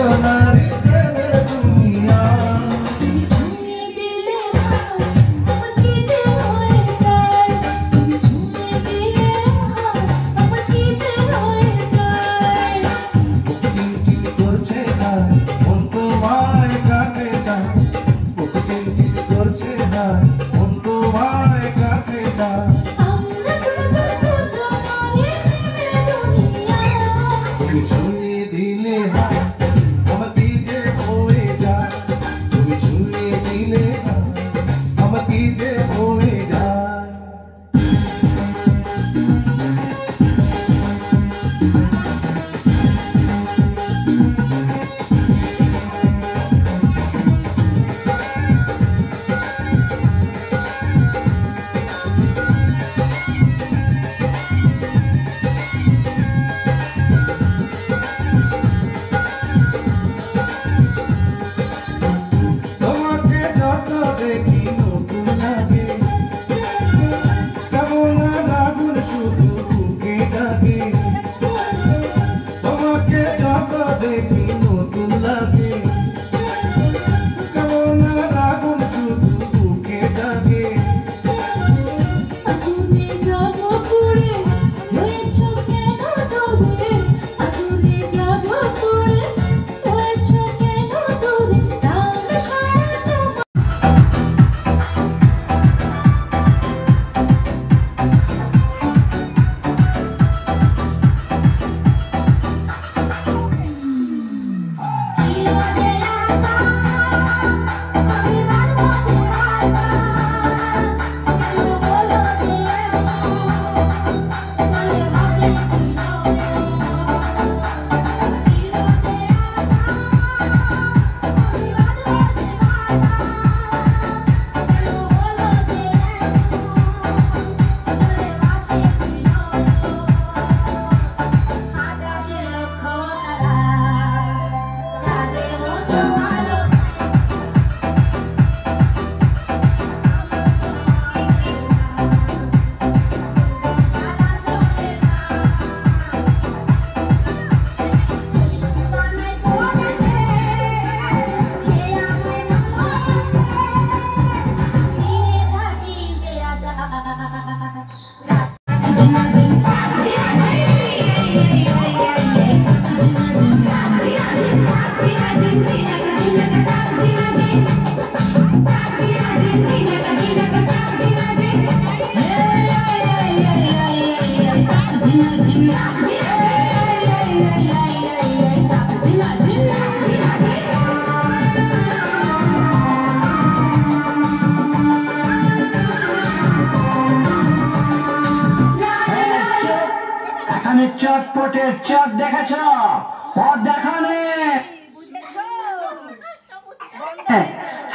সোনারি প্রেমের দুনিয়া। তুমি ছুঁয়ে দিলে আমার কি যে হয়ে যায়, তুমি ছুঁয়ে দিলে আমার কি যে হয়ে যায়। বুক চিনচিন করছে হায় মন তোমায় কাছে চায়, বুক চিনচিন করছে হায় মন তোমায় কাছে চায়। আমরা দুজন দুজনে প্রেমের দুনিয়া। তুমি ছুঁয়ে দিলে হায় আমার কি যে হয়ে যায়, তুমি ছুঁয়ে দিলে হায় আমার কি যে হয়ে যায়। তোমাকে যত দেখি নতুন লাগে, কেমন আগুন শুধু বুকে ডাকে। তোমাকে যত দেখি নতুন লাগে, কেমন আগুন শুধু বুকে ডাকে। আগুনে যাব পুড়ে হয়েছ কেন দূরে, আগুনে যাব পুড়ে হয়েছ কেন দূরে। তার সারা জীবনের আশা আমি বাঁধতে রাখা, কেন বলো দিয়ে বলে বাঁধে দিল। জীবনের আশা আমি বাঁধতে রাখা, কেন বলো দিয়ে বলে বাঁধে দিল। আকাশের লক্ষ তারা যাদের মতো আলো এখানে চটপটের চট দেখেছ, পথ দেখানে।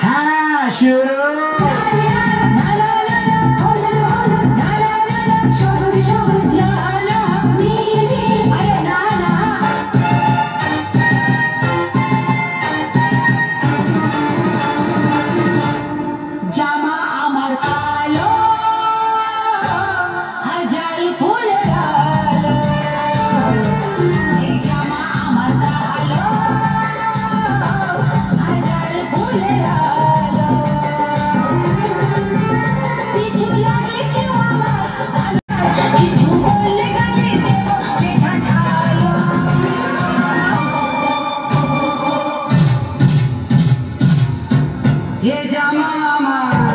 হ্যাঁ শুরু। জামা আমার কালো হাজার ফুলের আলো, এই জামা আমার কালো হাজার ফুলের আলো। পিছু লাগে কেউ আমার কিছু বললে গালে দেব যেটা ঝালো। এ জামা আমার